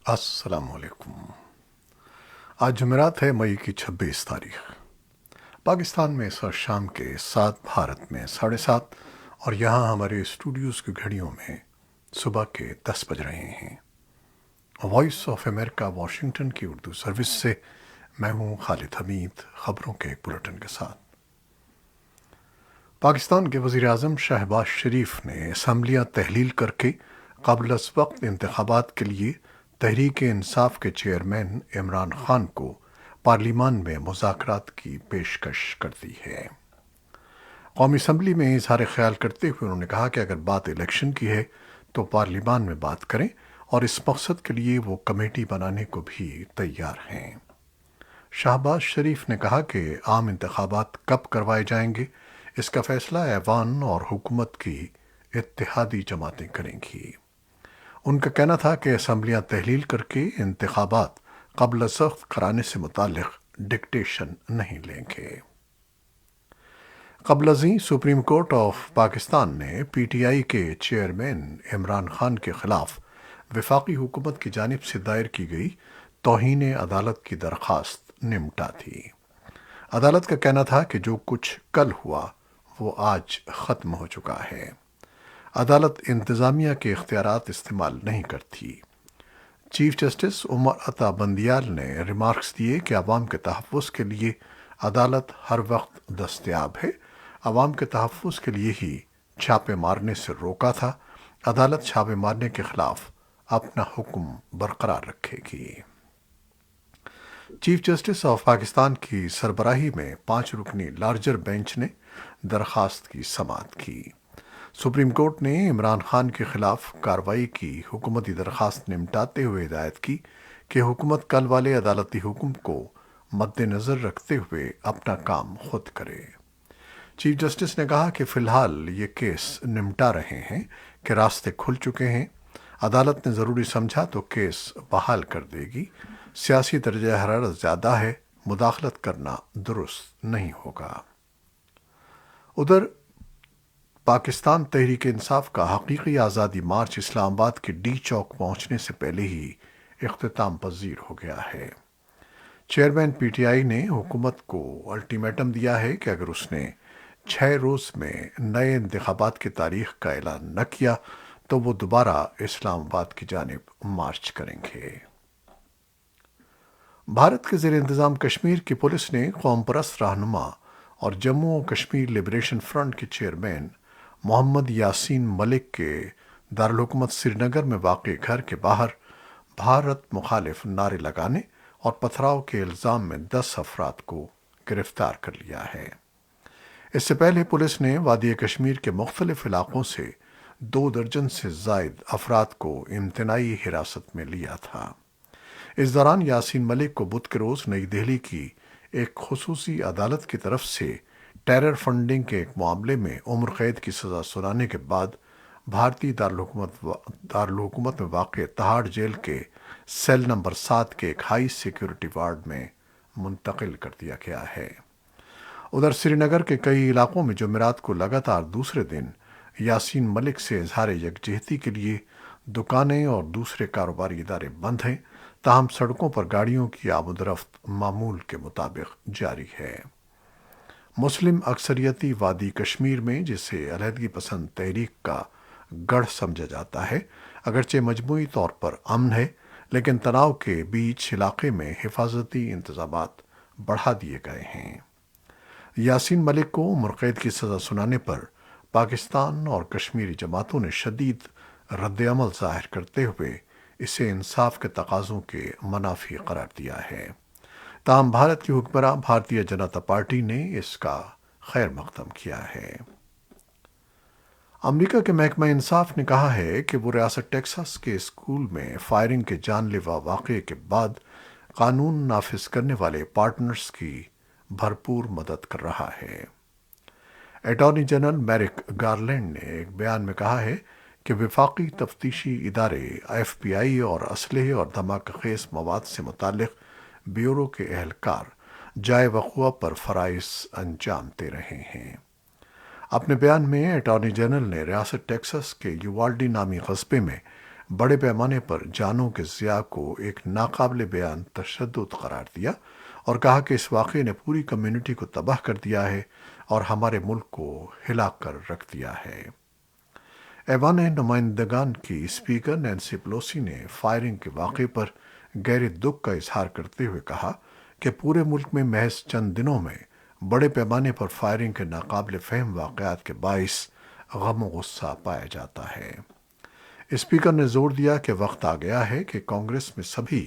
السلام علیکم۔ آج جمعرات ہے، مئی کی 26 تاریخ۔ پاکستان میں اس وقت شام کے 7، بھارت میں 7:30، اور یہاں ہمارے اسٹوڈیوز کی گھڑیوں میں صبح کے 10 بج رہے ہیں۔ وائس آف امریکہ واشنگٹن کی اردو سروس سے میں ہوں خالد حمید، خبروں کے ایک بلٹن کے ساتھ۔ پاکستان کے وزیر اعظم شہباز شریف نے اسمبلیاں تحلیل کر کے قبل از وقت انتخابات کے لیے تحریک انصاف کے چیئرمین عمران خان کو پارلیمان میں مذاکرات کی پیشکش کر دی ہے۔ قومی اسمبلی میں اظہار خیال کرتے ہوئے انہوں نے کہا کہ اگر بات الیکشن کی ہے تو پارلیمان میں بات کریں، اور اس مقصد کے لیے وہ کمیٹی بنانے کو بھی تیار ہیں۔ شہباز شریف نے کہا کہ عام انتخابات کب کروائے جائیں گے، اس کا فیصلہ ایوان اور حکومت کی اتحادی جماعتیں کریں گی۔ ان کا کہنا تھا کہ اسمبلیاں تحلیل کر کے انتخابات قبل از وقت کرانے سے متعلق ڈکٹیشن نہیں لیں گے۔ قبل ازیں سپریم کورٹ آف پاکستان نے پی ٹی آئی کے چیئرمین عمران خان کے خلاف وفاقی حکومت کی جانب سے دائر کی گئی توہین عدالت کی درخواست نمٹا تھی۔ عدالت کا کہنا تھا کہ جو کچھ کل ہوا وہ آج ختم ہو چکا ہے۔ عدالت انتظامیہ کے اختیارات استعمال نہیں کرتی۔ چیف جسٹس عمر عطا بندیال نے ریمارکس دیے کہ عوام کے تحفظ کے لیے عدالت ہر وقت دستیاب ہے۔ عوام کے تحفظ کے لیے ہی چھاپے مارنے سے روکا تھا۔ عدالت چھاپے مارنے کے خلاف اپنا حکم برقرار رکھے گی۔ چیف جسٹس آف پاکستان کی سربراہی میں 5 رکنی لارجر بینچ نے درخواست کی سماعت کی۔ سپریم کورٹ نے عمران خان کے خلاف کارروائی کی حکومتی درخواست نمٹاتے ہوئے ہدایت کی کہ حکومت کل والے عدالتی حکم کو مد نظر رکھتے ہوئے اپنا کام خود کرے۔ چیف جسٹس نے کہا کہ فی الحال یہ کیس نمٹا رہے ہیں کہ راستے کھل چکے ہیں۔ عدالت نے ضروری سمجھا تو کیس بحال کر دے گی۔ سیاسی درجہ حرارت زیادہ ہے، مداخلت کرنا درست نہیں ہوگا۔ ادھر پاکستان تحریک انصاف کا حقیقی آزادی مارچ اسلام آباد کے ڈی چوک پہنچنے سے پہلے ہی اختتام پذیر ہو گیا ہے۔ چیئرمین پی ٹی آئی نے حکومت کو الٹیمیٹم دیا ہے کہ اگر اس نے 6 روز میں نئے انتخابات کی تاریخ کا اعلان نہ کیا تو وہ دوبارہ اسلام آباد کی جانب مارچ کریں گے۔ بھارت کے زیر انتظام کشمیر کی پولیس نے قوم پرست رہنما اور جموں و کشمیر لبریشن فرنٹ کے چیئرمین محمد یاسین ملک کے دارالحکومت سری نگر میں واقع گھر کے باہر بھارت مخالف نعرے لگانے اور پتھراؤ کے الزام میں 10 افراد کو گرفتار کر لیا ہے۔ اس سے پہلے پولیس نے وادی کشمیر کے مختلف علاقوں سے 2 درجن سے زائد افراد کو امتناعی حراست میں لیا تھا۔ اس دوران یاسین ملک کو بدھ کے روز نئی دہلی کی ایک خصوصی عدالت کی طرف سے ٹیرر فنڈنگ کے ایک معاملے میں عمر قید کی سزا سنانے کے بعد بھارتی دارالحکومت میں واقع تہاڑ جیل کے سیل نمبر 7 کے ایک ہائی سیکیورٹی وارڈ میں منتقل کر دیا گیا ہے۔ ادھر سری نگر کے کئی علاقوں میں جمعرات کو لگاتار دوسرے دن یاسین ملک سے اظہار یکجہتی کے لیے دکانیں اور دوسرے کاروباری ادارے بند ہیں، تاہم سڑکوں پر گاڑیوں کی آمد و رفت معمول کے مطابق جاری ہے۔ مسلم اکثریتی وادی کشمیر میں، جسے علیحدگی پسند تحریک کا گڑھ سمجھا جاتا ہے، اگرچہ مجموعی طور پر امن ہے، لیکن تناؤ کے بیچ علاقے میں حفاظتی انتظامات بڑھا دیے گئے ہیں۔ یاسین ملک کو عمر قید کی سزا سنانے پر پاکستان اور کشمیری جماعتوں نے شدید رد عمل ظاہر کرتے ہوئے اسے انصاف کے تقاضوں کے منافی قرار دیا ہے۔ تاہم بھارت کی حکمراں بھارتیہ جنتا پارٹی نے اس کا خیر مقدم کیا ہے۔ امریکہ کے محکمہ انصاف نے کہا ہے کہ وہ ریاست ٹیکساس کے اسکول میں فائرنگ کے جان لیوا واقعے کے بعد قانون نافذ کرنے والے پارٹنرز کی بھرپور مدد کر رہا ہے۔ اٹارنی جنرل میرک گارلینڈ نے ایک بیان میں کہا ہے کہ وفاقی تفتیشی ادارے ایف بی آئی اور اسلحے اور دھماکہ خیز مواد سے متعلق بیورو کے اہلکار جائے وقوع پر فرائض انجام دے رہے ہیں۔ اپنے بیان میں اٹارنی جنرل نے ریاست ٹیکساس کے یووالڈی نامی قصبے میں بڑے پیمانے پر جانوں کے ضیاع کو ایک ناقابل بیان تشدد قرار دیا اور کہا کہ اس واقعے نے پوری کمیونٹی کو تباہ کر دیا ہے اور ہمارے ملک کو ہلا کر رکھ دیا ہے۔ ایوان نمائندگان کی اسپیکر نینسی پلوسی نے فائرنگ کے واقعے پر گہرے دکھ کا اظہار کرتے ہوئے کہا کہ پورے ملک میں محض چند دنوں میں بڑے پیمانے پر فائرنگ کے ناقابل فہم واقعات کے باعث غم و غصہ پایا جاتا ہے۔ اسپیکر نے زور دیا کہ وقت آ گیا ہے کہ کانگریس میں سبھی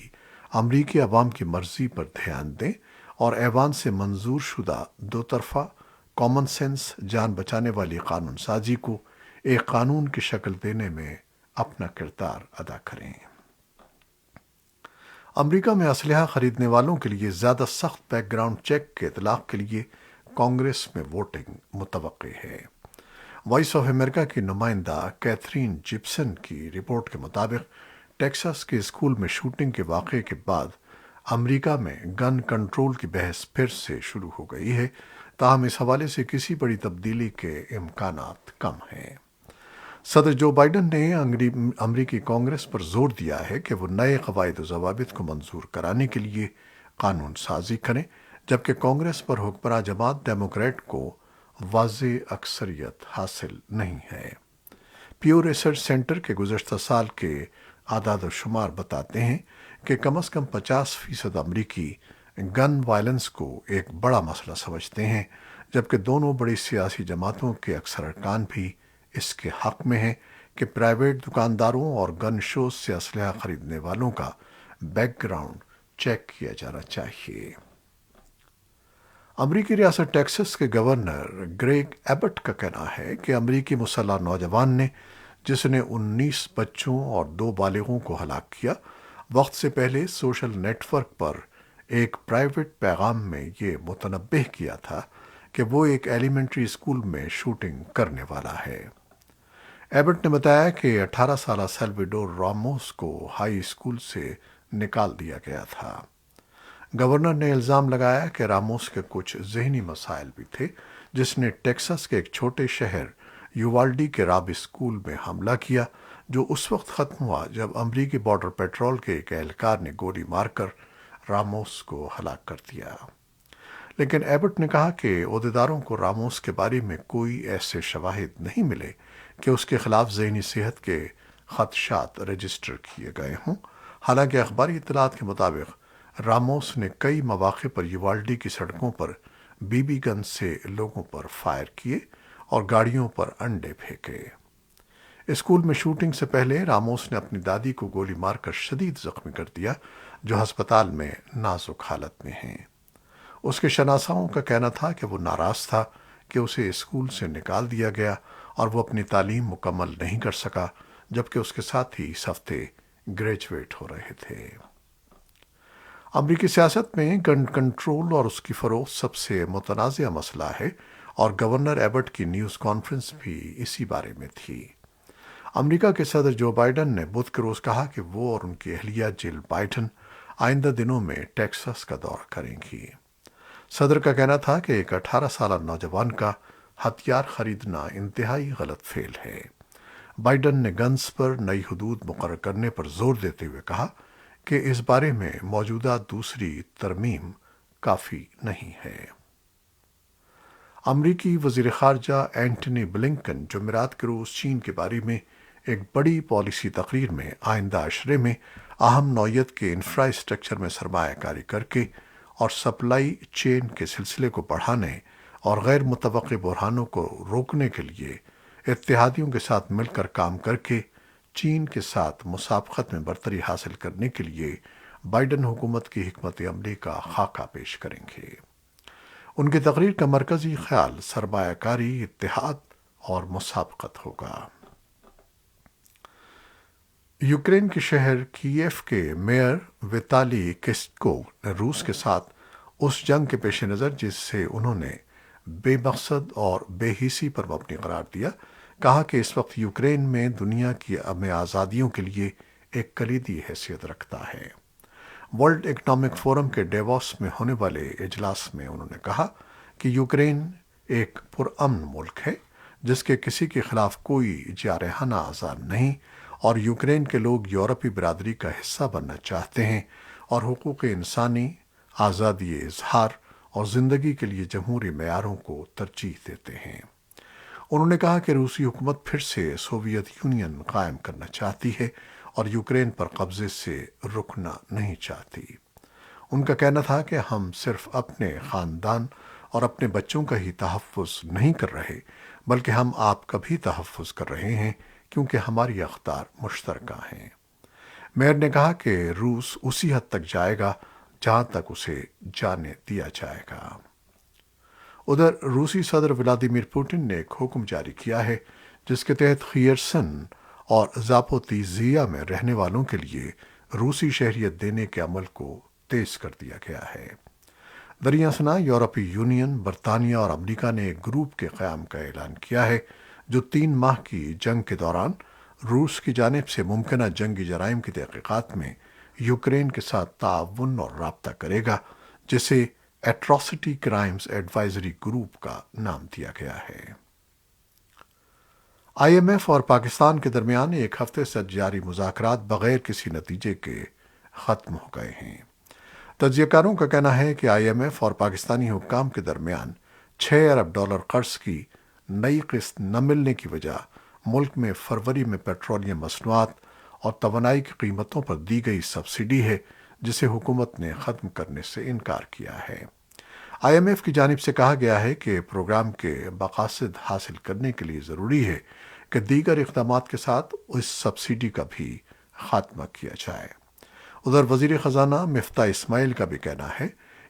امریکی عوام کی مرضی پر دھیان دیں اور ایوان سے منظور شدہ دو طرفہ کامن سینس جان بچانے والی قانون سازی کو ایک قانون کی شکل دینے میں اپنا کردار ادا کریں۔ امریکہ میں اسلحہ خریدنے والوں کے لیے زیادہ سخت بیک گراؤنڈ چیک کے اطلاق کے لیے کانگریس میں ووٹنگ متوقع ہے۔ وائس آف امریکہ کی نمائندہ کیتھرین جپسن کی رپورٹ کے مطابق ٹیکساس کے اسکول میں شوٹنگ کے واقعے کے بعد امریکہ میں گن کنٹرول کی بحث پھر سے شروع ہو گئی ہے، تاہم اس حوالے سے کسی بڑی تبدیلی کے امکانات کم ہیں۔ صدر جو بائیڈن نے امریکی کانگریس پر زور دیا ہے کہ وہ نئے قواعد و ضوابط کو منظور کرانے کے لیے قانون سازی کریں، جبکہ کانگریس پر حکمراں جماعت ڈیموکریٹ کو واضح اکثریت حاصل نہیں ہے۔ پیو ریسرچ سینٹر کے گزشتہ سال کے اعداد و شمار بتاتے ہیں کہ کم از کم 50% امریکی گن وائلنس کو ایک بڑا مسئلہ سمجھتے ہیں، جبکہ دونوں بڑی سیاسی جماعتوں کے اکثر ارکان بھی اس کے حق میں ہیں کہ پرائیویٹ دکانداروں اور گن شوز سے اسلحہ خریدنے والوں کا بیک گراؤنڈ چیک کیا جانا چاہیے۔ امریکی ریاست ٹیکساس کے گورنر گریگ ایبٹ کا کہنا ہے کہ امریکی مسلح نوجوان نے جس نے 19 بچوں اور 2 بالغوں کو ہلاک کیا، وقت سے پہلے سوشل نیٹ ورک پر ایک پرائیویٹ پیغام میں یہ متنبہ کیا تھا کہ وہ ایک ایلیمنٹری اسکول میں شوٹنگ کرنے والا ہے۔ ایبٹ نے بتایا کہ 18 سالہ سیلویڈور راموس کو ہائی اسکول سے نکال دیا گیا تھا۔ گورنر نے الزام لگایا کہ راموس کے کچھ ذہنی مسائل بھی تھے، جس نے ٹیکساس کے ایک چھوٹے شہر یووالڈی کے راب اسکول میں حملہ کیا، جو اس وقت ختم ہوا جب امریکی بارڈر پیٹرول کے ایک اہلکار نے گولی مار کر راموس کو ہلاک کر دیا۔ لیکن ایبٹ نے کہا کہ عہدیداروں کو راموس کے بارے میں کوئی ایسے شواہد نہیں ملے کہ اس کے خلاف ذہنی صحت کے خدشات رجسٹر کیے گئے ہوں۔ حالانکہ اخباری اطلاعات کے مطابق راموس نے کئی مواقع پر یووالڈی کی سڑکوں پر بی بی گن سے لوگوں پر فائر کیے اور گاڑیوں پر انڈے پھینکے۔ اسکول میں شوٹنگ سے پہلے راموس نے اپنی دادی کو گولی مار کر شدید زخمی کر دیا، جو ہسپتال میں نازک حالت میں ہیں۔ اس کے شناساؤں کا کہنا تھا کہ وہ ناراض تھا کہ اسے اسکول سے نکال دیا گیا اور وہ اپنی تعلیم مکمل نہیں کر سکا، جبکہ اس کے ساتھ ہی اس ہفتے گریجویٹ ہو رہے تھے۔ امریکی سیاست میں گن کنٹرول اور اس کی فروخت سب سے متنازع مسئلہ ہے، اور گورنر ایبٹ کی نیوز کانفرنس بھی اسی بارے میں تھی۔ امریکہ کے صدر جو بائیڈن نے بدھ کے روز کہا کہ وہ اور ان کی اہلیہ جل بائیڈن آئندہ دنوں میں ٹیکساس کا دورہ کریں گی۔ صدر کا کہنا تھا کہ ایک 18 سالہ نوجوان کا ہتھیار خریدنا انتہائی غلط فعل ہے۔ بائیڈن نے گنز پر نئی حدود مقرر کرنے پر زور دیتے ہوئے کہا کہ اس بارے میں موجودہ دوسری ترمیم کافی نہیں ہے۔ امریکی وزیر خارجہ اینٹنی بلنکن جمعرات کے روز چین کے بارے میں ایک بڑی پالیسی تقریر میں آئندہ عشرے میں اہم نوعیت کے انفراسٹرکچر میں سرمایہ کاری کر کے اور سپلائی چین کے سلسلے کو بڑھانے اور غیر متوقع بحرانوں کو روکنے کے لیے اتحادیوں کے ساتھ مل کر کام کر کے چین کے ساتھ مسابقت میں برتری حاصل کرنے کے لیے بائیڈن حکومت کی حکمت عملی کا خاکہ پیش کریں گے۔ ان کی تقریر کا مرکزی خیال سرمایہ کاری، اتحاد اور مسابقت ہوگا۔ یوکرین کے شہر کیف کے میئر ویتالی کلچکو نے روس کے ساتھ اس جنگ کے پیش نظر جسے انہوں نے بے مقصد اور بے حسی پر مبنی قرار دیا، کہا کہ اس وقت یوکرین میں دنیا کی آزادیوں کے لیے ایک کلیدی حیثیت رکھتا ہے۔ ورلڈ اکنامک فورم کے ڈیووس میں ہونے والے اجلاس میں انہوں نے کہا کہ یوکرین ایک پرامن ملک ہے جس کے کسی کے خلاف کوئی جارحانہ آزار نہیں، اور یوکرین کے لوگ یورپی برادری کا حصہ بننا چاہتے ہیں اور حقوق انسانی، آزادی اظہار اور زندگی کے لیے جمہوری معیاروں کو ترجیح دیتے ہیں۔ انہوں نے کہا کہ روسی حکومت پھر سے سوویت یونین قائم کرنا چاہتی ہے اور یوکرین پر قبضے سے رکنا نہیں چاہتی۔ ان کا کہنا تھا کہ ہم صرف اپنے خاندان اور اپنے بچوں کا ہی تحفظ نہیں کر رہے، بلکہ ہم آپ کا بھی تحفظ کر رہے ہیں کیونکہ ہماری اقدار مشترکہ ہیں۔ میئر نے کہا کہ روس اسی حد تک جائے گا جہاں تک اسے جانے دیا جائے گا۔ ادھر روسی صدر ولادیمیر پوٹن نے ایک حکم جاری کیا ہے جس کے تحت خیرسن اور زاپوتیزیا میں رہنے والوں کے لیے روسی شہریت دینے کے عمل کو تیز کر دیا گیا ہے۔ دریا ثنا یورپی یونین، برطانیہ اور امریکہ نے ایک گروپ کے قیام کا اعلان کیا ہے جو 3 ماہ کی جنگ کے دوران روس کی جانب سے ممکنہ جنگی جرائم کی تحقیقات میں یوکرین کے ساتھ تعاون اور رابطہ کرے گا، جسے ایٹراسٹی کرائمز ایڈوائزری گروپ کا نام دیا گیا ہے۔ آئی ایم ایف اور پاکستان کے درمیان ایک ہفتے سے جاری مذاکرات بغیر کسی نتیجے کے ختم ہو گئے ہیں۔ تجزیہ کاروں کا کہنا ہے کہ آئی ایم ایف اور پاکستانی حکام کے درمیان $6 ارب قرض کی نئی قسط نہ ملنے کی وجہ ملک میں فروری میں پیٹرولیم مصنوعات اور توانائی کی قیمتوں پر دی گئی سبسڈی ہے، جسے حکومت نے ختم کرنے سے انکار کیا ہے۔ آئی ایم ایف کی جانب سے کہا گیا ہے کہ پروگرام کے مقاصد حاصل کرنے کے لیے ضروری ہے کہ دیگر اقدامات کے ساتھ اس سبسڈی کا بھی خاتمہ کیا جائے۔ ادھر وزیر خزانہ مفتاح اسماعیل کا بھی کہنا ہے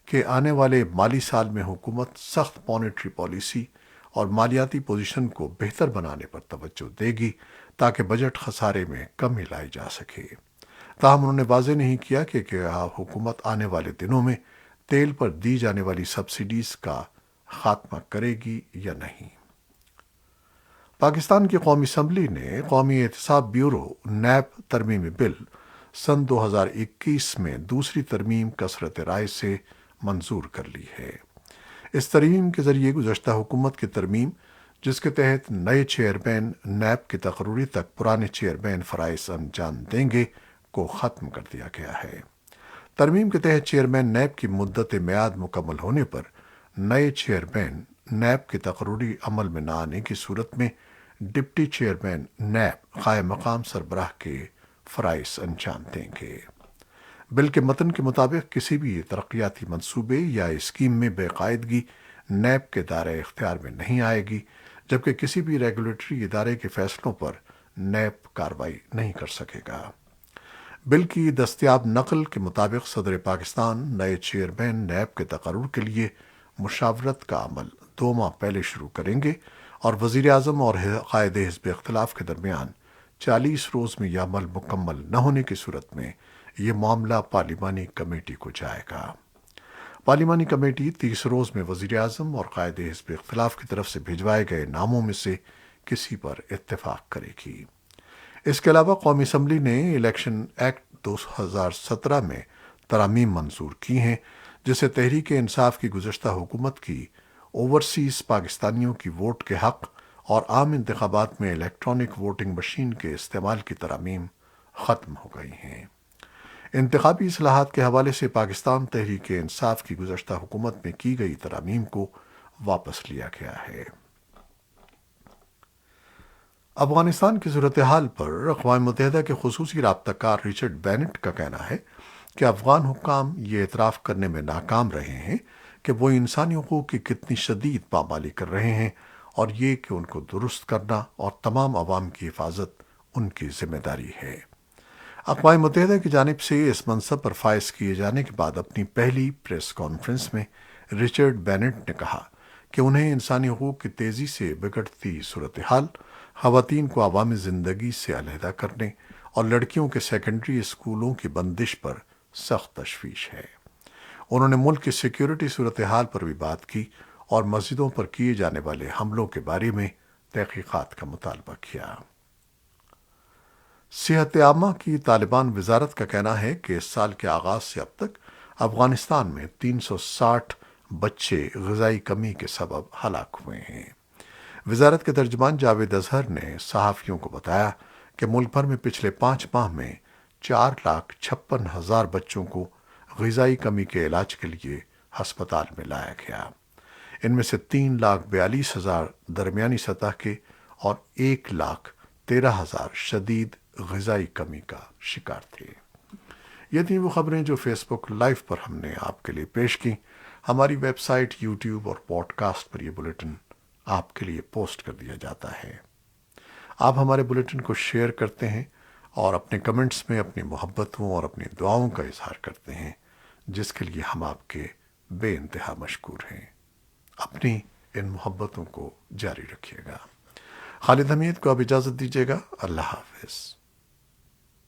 کہ آنے والے مالی سال میں حکومت سخت مانیٹری پالیسی اور مالیاتی پوزیشن کو بہتر بنانے پر توجہ دے گی تاکہ بجٹ خسارے میں کمی لائی جا سکے۔ تاہم انہوں نے واضح نہیں کیا کہ کیا حکومت آنے والے دنوں میں تیل پر دی جانے والی سبسڈیز کا خاتمہ کرے گی یا نہیں۔ پاکستان کی قومی اسمبلی نے قومی احتساب بیورو نیب ترمیمی بل سن 2021 میں دوسری ترمیم کثرت رائے سے منظور کر لی ہے۔ اس ترمیم کے ذریعے گزشتہ حکومت کی ترمیم، جس کے تحت نئے چیئرمین نیب کی تقرری تک پرانے چیئرمین فرائض انجام دیں گے، کو ختم کر دیا گیا ہے۔ ترمیم کے تحت چیئرمین نیب کی مدت میعاد مکمل ہونے پر نئے چیئرمین نیب کی تقرری عمل میں نہ آنے کی صورت میں ڈپٹی چیئرمین نیب قائم مقام سربراہ کے فرائض انجام دیں گے۔ بل کے متن کے مطابق کسی بھی ترقیاتی منصوبے یا اسکیم میں بے قاعدگی نیب کے دائرۂ اختیار میں نہیں آئے گی، جبکہ کسی بھی ریگولیٹری ادارے کے فیصلوں پر نیب کارروائی نہیں کر سکے گا۔ بل کی دستیاب نقل کے مطابق صدر پاکستان نئے چیئرمین نیب کے تقرر کے لیے مشاورت کا عمل 2 ماہ پہلے شروع کریں گے اور وزیر اعظم اور قائد حزب اختلاف کے درمیان 40 روز میں یہ عمل مکمل نہ ہونے کی صورت میں یہ معاملہ پارلیمانی کمیٹی کو جائے گا۔ پارلیمانی کمیٹی 30 روز میں وزیر اعظم اور قائد حزب اختلاف کی طرف سے بھجوائے گئے ناموں میں سے کسی پر اتفاق کرے گی۔ اس کے علاوہ قومی اسمبلی نے الیکشن ایکٹ 2017 میں ترامیم منظور کی ہیں، جسے تحریک انصاف کی گزشتہ حکومت کی اوورسیز پاکستانیوں کی ووٹ کے حق اور عام انتخابات میں الیکٹرانک ووٹنگ مشین کے استعمال کی ترامیم ختم ہو گئی ہیں۔ انتخابی اصلاحات کے حوالے سے پاکستان تحریک انصاف کی گزشتہ حکومت میں کی گئی ترامیم کو واپس لیا گیا ہے۔ افغانستان کی صورتحال پر اقوام متحدہ کے خصوصی رابطہ کار رچرڈ بینٹ کا کہنا ہے کہ افغان حکام یہ اعتراف کرنے میں ناکام رہے ہیں کہ وہ انسانی حقوق کی کتنی شدید پامالی کر رہے ہیں، اور یہ کہ ان کو درست کرنا اور تمام عوام کی حفاظت ان کی ذمہ داری ہے۔ اقوام متحدہ کی جانب سے اس منصب پر فائز کیے جانے کے بعد اپنی پہلی پریس کانفرنس میں رچرڈ بینٹ نے کہا کہ انہیں انسانی حقوق کی تیزی سے بگڑتی صورتحال، خواتین کو عوامی زندگی سے علیحدہ کرنے اور لڑکیوں کے سیکنڈری اسکولوں کی بندش پر سخت تشویش ہے۔ انہوں نے ملک کی سیکیورٹی صورتحال پر بھی بات کی اور مسجدوں پر کیے جانے والے حملوں کے بارے میں تحقیقات کا مطالبہ کیا۔ صحت عامہ کی طالبان وزارت کا کہنا ہے کہ اس سال کے آغاز سے اب تک افغانستان میں 360 بچے غذائی کمی کے سبب ہلاک ہوئے ہیں۔ وزارت کے ترجمان جاوید اظہر نے صحافیوں کو بتایا کہ ملک بھر میں پچھلے 5 ماہ میں 4,56,000 بچوں کو غذائی کمی کے علاج کے لیے ہسپتال میں لایا گیا۔ ان میں سے 3,42,000 درمیانی سطح کے اور 1,13,000 شدید غذائی کمی کا شکار تھے۔ یہ تھیں وہ خبریں جو فیس بک لائیو پر ہم نے آپ کے لیے پیش کی۔ ہماری ویب سائٹ، یوٹیوب اور پوڈ کاسٹ پر یہ بلیٹن آپ کے لیے پوسٹ کر دیا جاتا ہے۔ آپ ہمارے بلیٹن کو شیئر کرتے ہیں اور اپنے کمنٹس میں اپنی محبتوں اور اپنی دعاؤں کا اظہار کرتے ہیں، جس کے لیے ہم آپ کے بے انتہا مشکور ہیں۔ اپنی ان محبتوں کو جاری رکھیے گا۔ خالد حمید کو اب اجازت دیجیے گا۔ اللہ حافظ۔